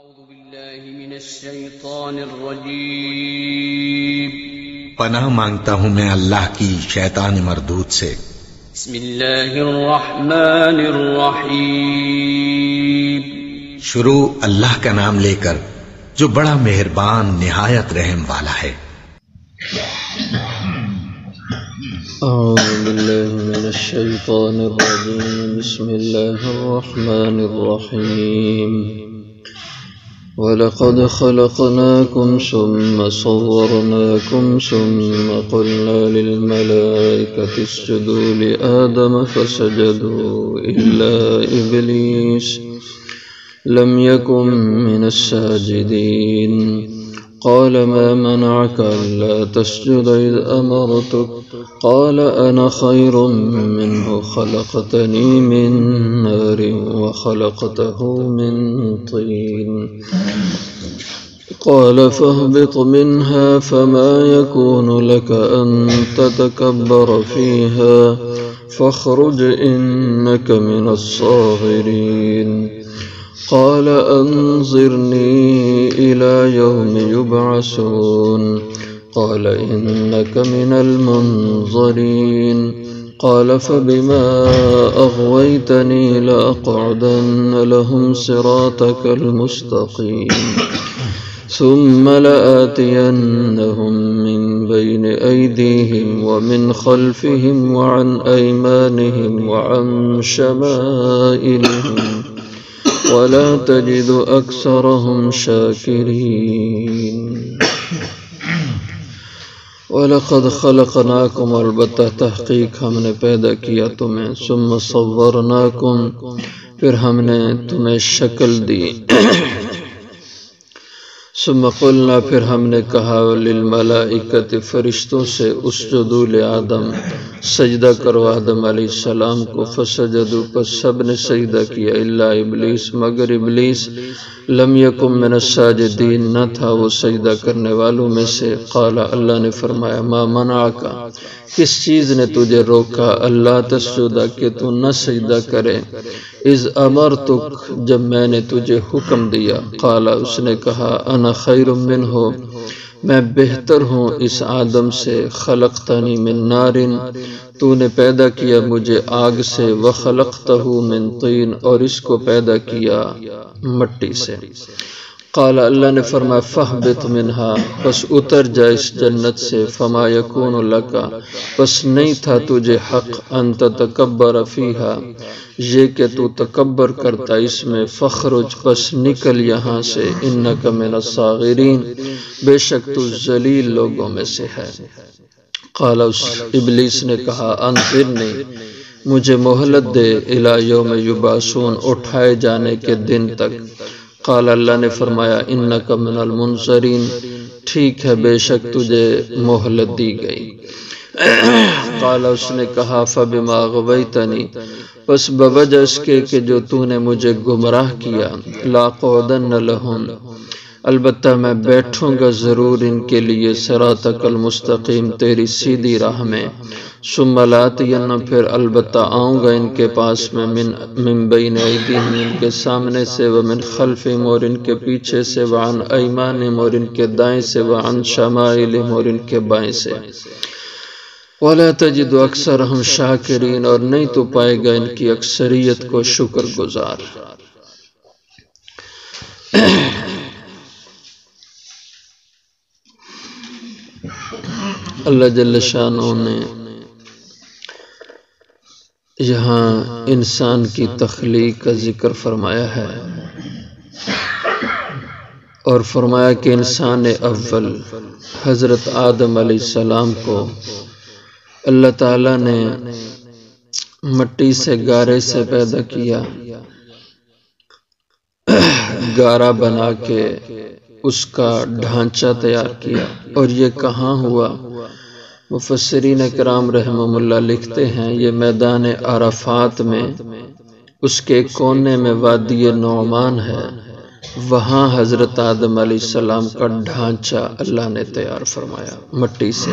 أعوذ بالله من الشيطان الرجيم پناہ مانگتا ہوں میں اللہ کی شیطان مردود سے۔ بسم الله الرحمن الرحيم شروع اللہ کا نام لے کر جو بڑا مہربان نہایت رحم والا ہے۔ أعوذ بالله من الشيطان الرجيم بسم الله الرحمن الرحيم وَلَقَدْ خَلَقْنَاكُمْ ثُمَّ صَوَّرْنَاكُمْ ثُمَّ قُلْنَا لِلْمَلَائِكَةِ اسْجُدُوا لِآدَمَ فَسَجَدُوا إِلَّا إِبْلِيسَ لَمْ يَكُنْ مِنَ السَّاجِدِينَ قال ما منعك ألا تسجد إذ أمرتك قال أنا خير منه خلقتني من نار وخلقته من طين قال فاهبط منها فما يكون لك أن تتكبر فيها فاخرج إنك من الصاغرين قال أنظرني إلى يوم يبعثون قال إنك من المنظرين قال فبما أغويتني لأقعدن لهم صراطك المستقيم ثم لآتينهم من بين أيديهم ومن خلفهم وعن أيمانهم وعن شمائلهم ولا تجد أكثرهم شاكرين وَلَقَدْ خَلَقْنَاكُمْ البتہ تحقیق ہم نے پیدا کیا تمہیں ثم صورناکم پھر ہم نے تمہیں شکل دی ثم قلنا پھر ہم نے کہا للملائکۃ فرشتوں سے اسجدوا لآدم سجدہ کرو آدم علیہ السلام کو فسجدوا پس سب نے سجدہ کیا الا ابلیس مگر ابلیس لم یکن من الساجدین نہ تھا وہ سجدہ کرنے والوں میں سے قال اللہ نے فرمایا ما منعک کس چیز نے تجھے روکا اللہ تسجد کہ تو نہ سجدہ کرے اذ امرتک جب میں نے تجھے حکم دیا قال اس نے کہا انا خیر منہ میں بہتر ہوں اس آدم سے خلقتنی من نار تو نے پیدا کیا مجھے آگ سے وخلقتہ من طین اور اس کو پیدا کیا مٹی سے قال اللہ نے فرمایا فاہبط منہا پس اتر جا اس جنت سے فما یکون لکا پس نہیں تھا تجھے حق ان تتکبر فیہا یہ کہ تو تکبر کرتا اس میں فخرج پس نکل یہاں سے انک من الصاغرین بے شک تو ذلیل لوگوں میں سے ہے قال ابلیس نے کہا انظرنی مجھے مہلت دے الی یوم یبعثون اٹھائے جانے کے دن تک قال اللہ نے فرمایا انک من المنظرین ٹھیک ہے بے شک تجھے مہلت دی گئی قال اس نے کہا فبما غویتنی پس بوجہ اس کے کہ جو تو نے مجھے گمراہ کیا لاقعدن لہم البتہ میں بیٹھوں گا ضرور ان کے لیے صراطک المستقیم تیری سیدھی راہ میں ثم لآتین پھر البتہ آؤں گا ان کے پاس میں من بین ایدیہم ان کے سامنے سے ومن خلفہم اور ان کے پیچھے سے وعن ایمانہم اور ان کے دائیں سے وعن شمائلہم اور ان کے بائیں سے وَلَا تَجِدُ أَكْثَرَهُمْ شَاكِرِينَ اور نہیں تو پائے گا ان کی اکثریت کو شکر گزار اللہ جل شانہ نے یہاں انسان کی تخلیق کا ذکر فرمایا ہے اور فرمایا کہ انسان اول حضرت آدم علیہ السلام کو اللہ تعالیٰ نے مٹی سے گارے سے پیدا کیا گارا بنا کے اس کا ڈھانچہ تیار کیا اور یہ کہاں ہوا مفسرین کرام رحمہم اللہ لکھتے ہیں یہ میدان عرفات میں اس کے کونے میں وادی نعمان ہے وہاں حضرت آدم علیہ السلام کا ڈھانچہ اللہ نے تیار فرمایا مٹی سے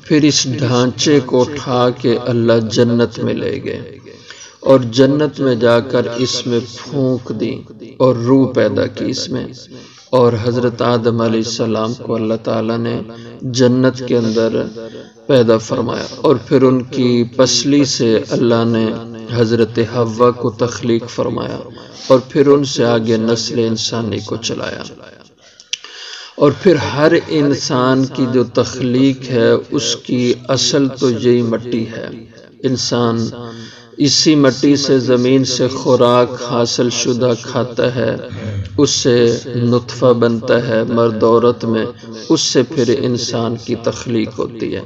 پھر اس ڈھانچے کو اٹھا کے اللہ جنت میں لے گئے اور جنت میں جا کر اس میں پھونک دی اور روح پیدا کی اس میں، اور حضرت آدم علیہ السلام کو اللہ تعالیٰ نے جنت کے اندر پیدا فرمایا، اور پھر ان کی پسلی سے اللہ نے حضرت حوا کو تخلیق فرمایا، اور پھر ان سے آگے نسل انسانی کو چلایا۔ اور پھر ہر انسان کی جو تخلیق ہے اس کی اصل تو یہی مٹی ہے۔ انسان اسی مٹی سے، زمین سے خوراک حاصل شدہ کھاتا ہے، اس سے نطفہ بنتا ہے مرد عورت میں، اس سے پھر انسان کی تخلیق ہوتی ہے،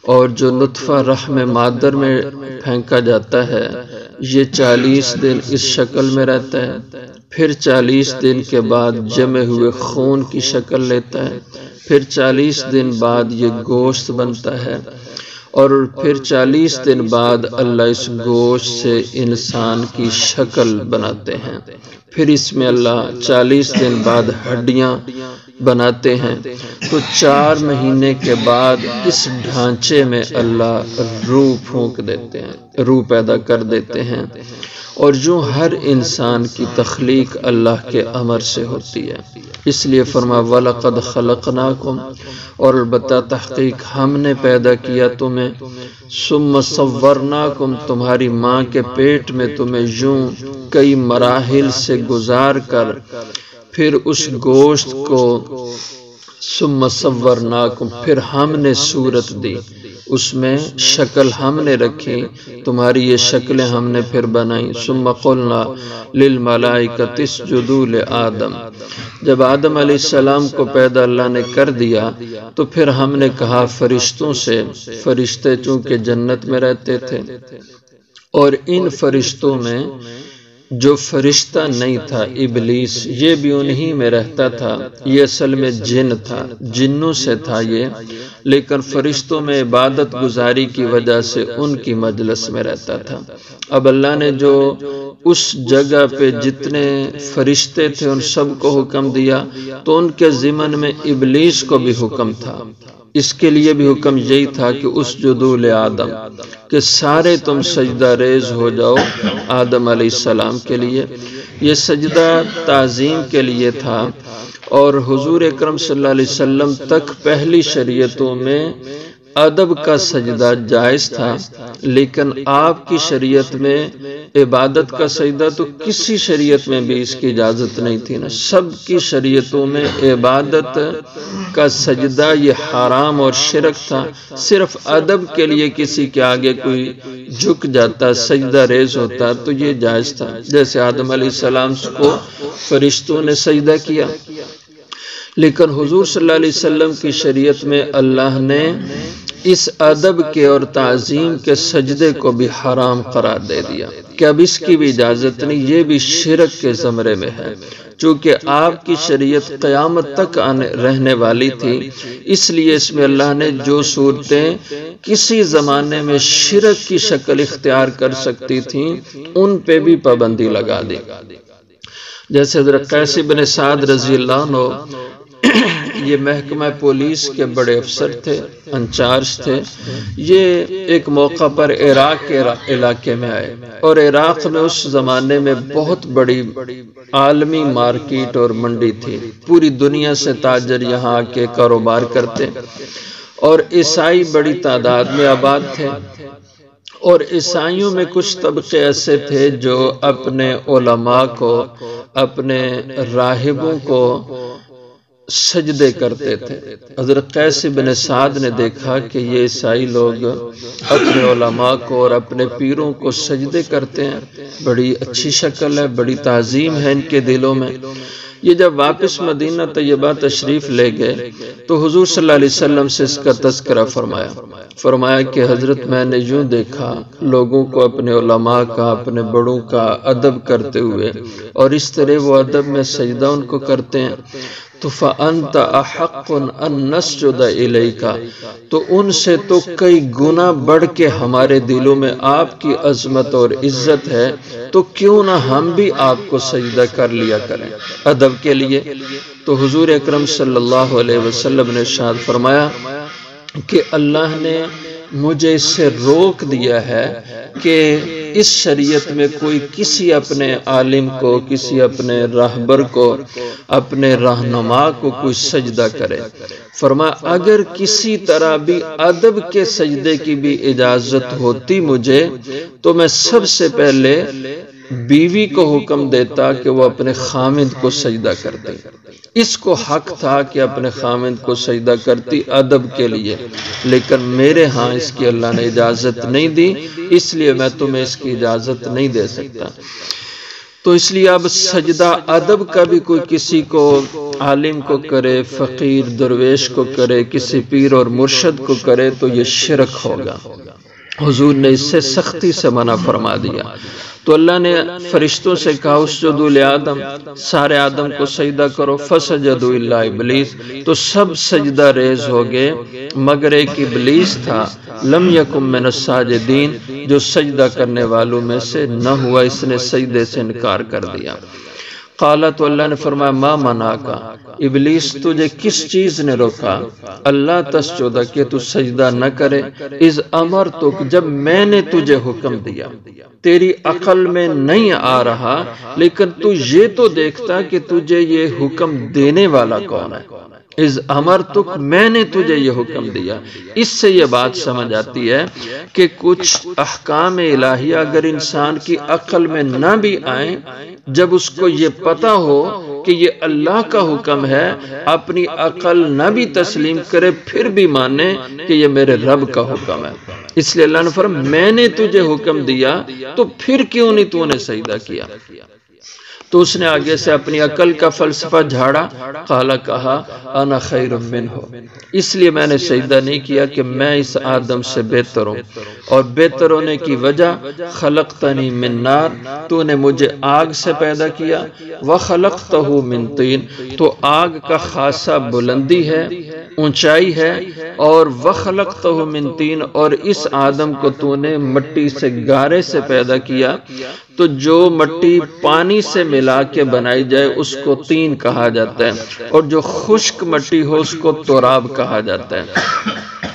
اور جو نطفہ رحم مادر میں پھینکا جاتا ہے یہ 40 دن اس شکل میں رہتا ہے، پھر 40 دن کے بعد جمے ہوئے خون کی شکل لیتا ہے، پھر 40 دن بعد یہ گوشت بنتا ہے، اور پھر 40 دن بعد اللہ اس گوشت سے انسان کی شکل بناتے ہیں، پھر اس میں اللہ 40 دن بعد ہڈیاں بناتے ہیں، تو 4 مہینے کے بعد اس ڈھانچے میں اللہ روح پھونک دیتے ہیں، روح پیدا کر دیتے ہیں، اور جو ہر انسان کی تخلیق اللہ کے امر سے ہوتی ہے۔ اس لیے فرمایا وَلَقَدْ خَلَقْنَاكُمْ، اور البتہ تحقیق ہم نے پیدا کیا تمہیں، ثُمَّ صَوَّرْنَاكُمْ، تمہاری ماں کے پیٹ میں تمہیں یوں کئی مراحل سے گزار کر پھر اس گوشت کو ثُمَّ صَوَّرْنَاكُمْ، پھر ہم نے صورت دی، اس میں شکل ہم نے رکھی، تمہاری یہ شکلیں ہم نے پھر بنائی۔ ثُمَّ قُلْنَا لِلْمَلَائِكَةِ اسْجُدُوا لِآدَمَ، جب آدم علیہ السلام کو پیدا اللہ نے کر دیا تو پھر ہم نے کہا فرشتوں سے، فرشتے چونکہ جنت میں رہتے تھے، اور ان فرشتوں میں جو فرشتہ نہیں تھا ابلیس، یہ بھی انہی میں رہتا تھا، یہ اصل میں جن تھا، جنوں سے تھا یہ، لیکن فرشتوں میں عبادت گزاری کی وجہ سے ان کی مجلس میں رہتا تھا۔ اب اللہ نے جو اس جگہ پہ جتنے فرشتے تھے ان سب کو حکم دیا، تو ان کے ضمن میں ابلیس کو بھی حکم تھا، اس کے لیے بھی حکم یہی تھا کہ اسجدوا لآدم، کہ سارے تم سجدہ ریز ہو جاؤ آدم علیہ السلام کے لیے۔ یہ سجدہ تعظیم کے لیے تھا، اور حضور اکرم صلی اللہ علیہ وسلم تک پہلی شریعتوں میں ادب کا سجدہ جائز تھا، لیکن آپ کی شریعت میں عبادت کا سجدہ تو کسی شریعت میں بھی اس کی اجازت نہیں تھی نا، سب کی شریعتوں میں عبادت کا سجدہ یہ حرام اور شرک تھا، صرف ادب کے لیے کسی کے آگے کوئی جھک جاتا سجدہ ریز ہوتا تو یہ جائز تھا، جیسے آدم علیہ السلام کو فرشتوں نے سجدہ کیا، لیکن حضور صلی اللہ علیہ وسلم کی شریعت میں اللہ نے اس ادب کے اور تعظیم کے سجدے کو بھی حرام قرار دے دیا کہ اب اس کی بھی اجازت نہیں، یہ بھی شرک کے زمرے میں ہے، چونکہ آپ کی شریعت قیامت تک رہنے والی تھی، اس لیے اس میں اللہ نے جو صورتیں کسی زمانے میں شرک کی شکل اختیار کر سکتی تھیں ان پہ بھی پابندی لگا دی۔ جیسے حضرت قیس بن سعد رضی اللہ عنہ، یہ محکمہ پولیس کے بڑے افسر تھے، انچارج تھے، یہ ایک موقع پر عراق کے علاقے میں آئے، اور عراق میں اس زمانے میں بہت بڑی عالمی مارکیٹ اور منڈی تھی، پوری دنیا سے تاجر یہاں آ کے کاروبار کرتے، اور عیسائی بڑی تعداد میں آباد تھے، اور عیسائیوں میں کچھ طبقے ایسے تھے جو اپنے علماء کو، اپنے راہبوں کو سجدے کرتے تھے۔ حضرت قیس بن سعد نے دیکھا کہ یہ عیسائی لوگ اپنے علماء کو اور اپنے پیروں کو سجدے کرتے ہیں، بڑی اچھی شکل ہے، بڑی تعظیم ہے ان کے دلوں میں۔ یہ جب واپس مدینہ طیبہ تشریف لے گئے تو حضور صلی اللہ علیہ وسلم سے اس کا تذکرہ فرمایا کہ حضرت میں نے یوں دیکھا لوگوں کو اپنے علماء کا، اپنے بڑوں کا ادب کرتے ہوئے، اور اس طرح وہ ادب میں سجدہ ان کو کرتے ہیں، تو فَأَنْتَ أَحَقٌ أَن نَسْجُدَ إِلَيْكَ، تو ان سے تو کئی گنا بڑھ کے ہمارے دلوں میں آپ کی عظمت اور عزت ہے، تو کیوں نہ ہم بھی آپ کو سجدہ کر لیا کریں ادب کے لیے۔ تو حضور اکرم صلی اللہ علیہ وسلم نے ارشاد فرمایا کہ اللہ نے مجھے اس سے روک دیا ہے کہ اس شریعت میں کوئی کسی اپنے عالم کو، کسی اپنے راہبر کو، اپنے رہنما کو کوئی سجدہ کرے۔ فرمایا اگر کسی طرح بھی ادب کے سجدے کی بھی اجازت ہوتی مجھے تو میں سب سے پہلے بیوی کو حکم دیتا کہ وہ اپنے خامند کو سجدہ کرتے۔ اس کو حق تھا کہ اپنے خامند کو سجدہ کرتی ادب کے لیے، لیکن میرے ہاں اس کی اللہ نے اجازت نہیں دی، اس لیے میں تمہیں اس کی اجازت نہیں دے سکتا۔ تو اس لیے اب سجدہ ادب کا بھی کوئی کسی کو، عالم کو کرے، فقیر درویش کو کرے، کسی پیر اور مرشد کو کرے تو یہ شرک ہوگا۔ حضور نے اس سے سختی سے منع فرما دیا۔ تو اللہ نے فرشتوں سے کہا اسجدوا لآدم، سارے آدم کو سجدہ کرو، فسجدوا الا ابلیس، تو سب سجدہ ریز ہو گئے مگر ایک ابلیس تھا، لم یکن من الساجدین، جو سجدہ کرنے والوں میں سے نہ ہوا، اس نے سجدے سے انکار کر دیا۔ قالا، تو اللہ نے فرمایا ما منعکا، ابلیس تجھے کس چیز نے روکا، اللہ تسجد، کہ تو سجدہ نہ کرے، اذ امرتک، جب میں نے تجھے حکم دیا۔ تیری عقل میں نہیں آ رہا لیکن تو یہ تو دیکھتا کہ تجھے یہ حکم دینے والا کون ہے۔ اذ امرتک، میں نے تجھے یہ حکم دیا۔ اس سے یہ بات سمجھ آتی ہے کہ کچھ احکام الہیہ اگر انسان کی عقل میں نہ بھی آئیں، جب اس کو یہ پتا ہو کہ یہ اللہ کا حکم ہے، اپنی عقل نہ بھی تسلیم کرے پھر بھی مانے کہ یہ میرے رب کا حکم ہے۔ اس لیے اللہ نے فرمایا میں نے تجھے حکم دیا تو پھر کیوں نہیں تو نے سجدہ کیا؟ تو اس نے آگے سے اپنی عقل کا فلسفہ جھاڑا، قالا، کہا انا خیر منہ، اس لیے میں نے سجدہ نہیں کیا کہ میں اس آدم سے بہتر ہوں، اور بہتر ہونے کی وجہ خلقتنی من نار، تو نے مجھے آگ سے پیدا کیا، وخلقتہ من طین، تو آگ کا خاصہ بلندی ہے، اونچائی ہے، اور وخلقتہ من طین، اور اس آدم کو تو نے مٹی سے، گارے سے پیدا کیا، تو جو مٹی پانی سے ملا کے بنائی جائے اس کو تین کہا جاتا ہے، اور جو خشک مٹی ہو اس کو تراب کہا جاتا ہے۔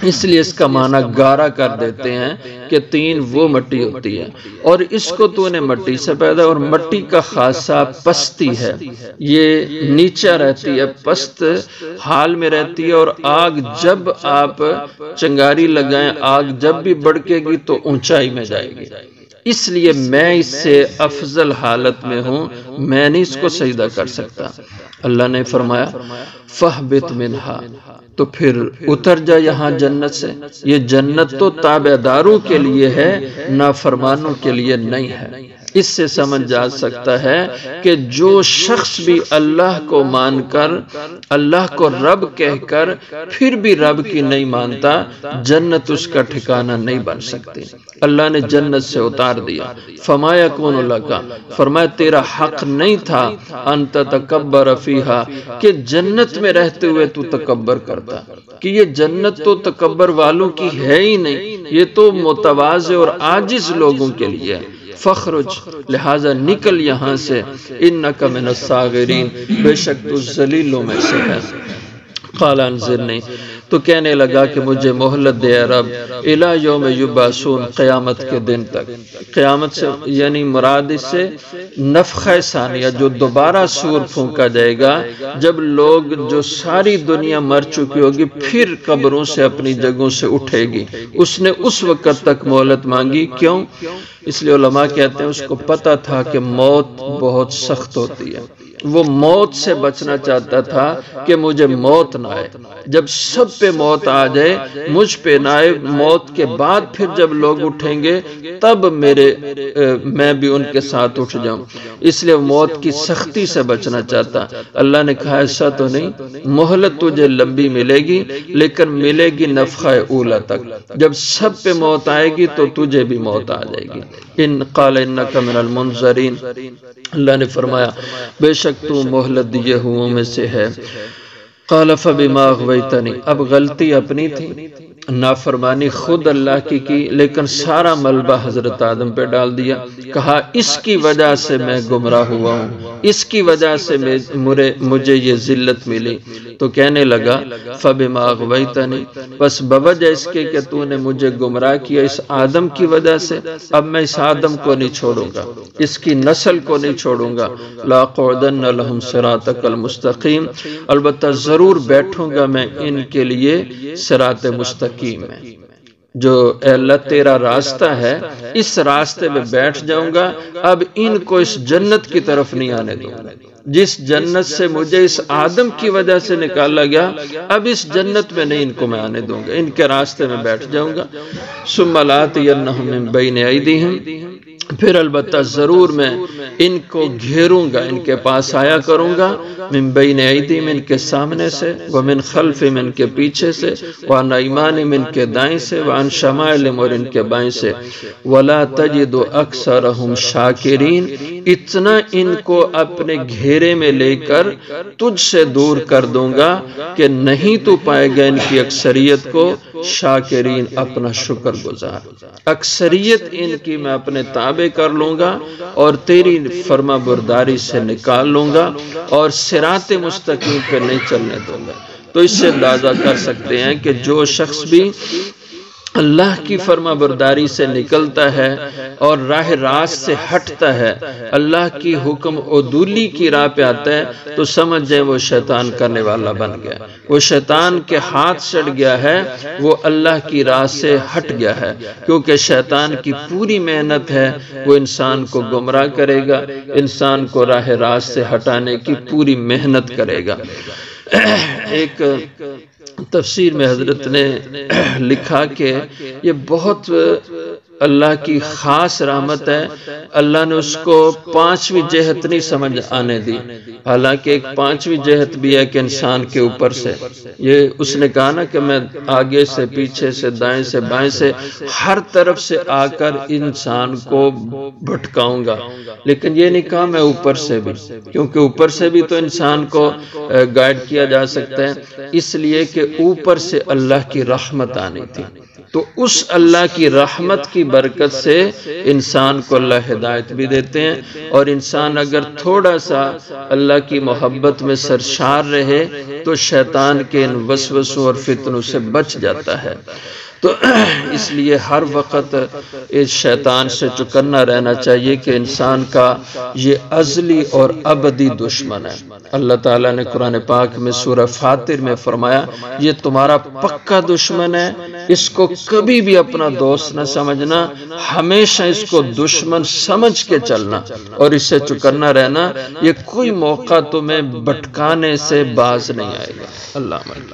اس لیے اس کا معنی گارا کر دیتے ہیں کہ تین وہ مٹی ہوتی ہے، اور اس کو تو نے مٹی سے پیدا، اور مٹی کا خاصہ پستی ہے، یہ نیچے رہتی ہے، پست حال میں رہتی ہے، اور آگ جب آپ چنگاری لگائیں، آگ جب بھی بڑکے گی تو اونچائی میں جائے گی، اس لیے میں اس سے افضل حالت میں ہوں، میں نہیں اس کو سجدہ کر سکتا۔ اللہ نے فرمایا فاہبط منہا، تو پھر اتر جا یہاں جنت سے، یہ جنت تو تابع داروں کے لیے ہے، نافرمانوں کے لیے نہیں ہے۔ اس سے سمجھ جا سکتا ہے کہ جو شخص بھی اللہ کو مان کر، اللہ کو رب کہہ کر پھر بھی رب کی نہیں مانتا، جنت اس کا ٹھکانہ نہیں بن سکتی۔ اللہ نے جنت سے اتار دیا۔ فما یکون لک، فرمایا تیرا حق نہیں تھا، ان تتکبر فیہا، کہ جنت میں رہتے ہوئے تو تکبر کرتا، کہ یہ جنت تو تکبر والوں کی ہے ہی نہیں، یہ تو متواضع اور عاجز لوگوں کے لیے ہے۔ فخرج، لہذا نکل یہاں سے، انک من الصاغرین، بے شک تو ذلیلوں میں سے ہے۔ قال انظرنی، تو کہنے لگا کہ مجھے مہلت دے رب، الی یوم یبعثون، قیامت کے دن تک۔ قیامت سے یعنی مراد اس سے نفخہ ثانیہ، جو دوبارہ سور پھونکا جائے گا، جب لوگ، جو ساری دنیا مر چکی ہوگی پھر قبروں سے اپنی جگہوں سے اٹھے گی، اس نے اس وقت تک مہلت مانگی۔ کیوں؟ اس لیے علماء کہتے ہیں اس کو پتہ تھا کہ موت بہت سخت ہوتی ہے، وہ موت سے بچنا چاہتا تھا کہ مجھے موت نہ آئے، جب سب پہ موت آ جائے مجھ پہ نہ آئے، موت کے بعد پھر جب لوگ اٹھیں گے تب میں بھی ان کے ساتھ اٹھ جاؤں، اس لیے موت کی سختی سے بچنا چاہتا۔ اللہ نے کہا ایسا تو نہیں، مہلت تجھے لمبی ملے گی لیکن ملے گی نفخہ اولا تک، جب سب پہ موت آئے گی تو تجھے بھی موت آ جائے گی۔ ان قال انک من المنظرین، اللہ نے فرمایا بے شک تو مہلت دیے ہوں میں سے ہے۔ قال فبما اغویتنی، اب غلطی اپنی تھی، نافرمانی خود اللہ کی لیکن سارا ملبہ حضرت آدم پہ ڈال دیا. کہا اس کی وجہ سے میں گمراہ ہوا ہوں، اس کی وجہ سے مجھے یہ ذلت ملی. تو کہنے لگا فبما اغویتنی، بس بوجہ اس کے کہ تو نے مجھے گمراہ کیا اس آدم کی وجہ سے، اب میں اس آدم کو نہیں چھوڑوں گا، اس کی نسل کو نہیں چھوڑوں گا. لاقعدن لہم صراطک المستقیم، البتہ ضرور بیٹھوں گا میں ان کے لیے صراط مستقیم میں. جو اے اللہ تیرا راستہ ہے اس راستے میں بیٹھ جاؤں گا، اب ان کو اس جنت کی طرف نہیں آنے دوں گا. جس جنت سے مجھے اس آدم کی وجہ سے نکالا گیا، اب اس جنت میں نہیں ان کو میں آنے دوں گا، ان کے راستے میں بیٹھ جاؤں گا. ثم لآتینہم من بین ایدیہم، پھر البتہ ضرور میں ان کو گھیروں گا، ان کے پاس آیا کروں گا. من بین ایدیہم، ان کے سامنے سے، ومن خلفہم، ان کے پیچھے سے، وعن ایمانہم، ان کے دائیں سے، وعن شمائلہم، اور ان کے بائیں سے. ولا تجد اکثرہم شاکرین، اتنا ان کو اپنے گھیرے میں لے کر تجھ سے دور کر دوں گا کہ نہیں تو پائے گا ان کی اکثریت کو شاکرین، اپنا شکر گزار. اکثریت ان کی میں اپنے تابع کر لوں گا اور تیری فرما برداری سے نکال لوں گا اور صراط مستقیم پہ نہیں چلنے دوں گا. تو اس سے اندازہ کر سکتے ہیں کہ جو شخص بھی اللہ کی فرما برداری سے نکلتا ہے اور راہ راست سے ہٹتا ہے، اللہ کی حکم عدولی کی راہ پہ آتا ہے، تو سمجھ جائیں وہ شیطان کرنے والا بن گیا، وہ شیطان کے ہاتھ چڑھ گیا ہے، وہ اللہ کی راہ سے ہٹ گیا ہے. کیونکہ شیطان کی پوری محنت ہے وہ انسان کو گمراہ کرے گا، انسان کو راہ راست سے ہٹانے کی پوری محنت کرے گا. ایک تفسیر میں حضرت نے لکھا کہ یہ بہت اللہ کی خاص رحمت ہے، اللہ نے اس کو پانچویں جہت نہیں سمجھ آنے دی. حالانکہ ایک پانچویں جہت بھی ہے کہ انسان کے اوپر سے، یہ اس نے کہا نا کہ میں آگے سے، پیچھے سے، دائیں سے، بائیں سے، ہر طرف سے آ کر انسان کو بھٹکاؤں گا. لیکن یہ نہیں کہا میں اوپر سے بھی، کیونکہ اوپر سے بھی تو انسان کو گائیڈ کیا جا سکتا ہے، اس لیے کہ اوپر سے اللہ کی رحمت آنی تھی. تو اس اللہ کی رحمت کی برکت سے انسان کو اللہ ہدایت بھی دیتے ہیں، اور انسان اگر تھوڑا سا اللہ کی محبت میں سرشار رہے تو شیطان کے ان وسوسوں اور فتنوں سے بچ جاتا ہے. تو اس لیے ہر وقت اس شیطان سے چکنا رہنا چاہیے کہ انسان کا یہ ازلی اور ابدی دشمن ہے. اللہ تعالیٰ نے قرآن پاک میں سورہ فاطر میں فرمایا یہ تمہارا پکا دشمن ہے، اس کو کبھی بھی اپنا دوست نہ سمجھنا، ہمیشہ اس کو دشمن سمجھ کے چلنا اور اس سے چکنا رہنا. یہ کوئی موقع تمہیں بھٹکانے سے باز نہیں آئے گا. اللہ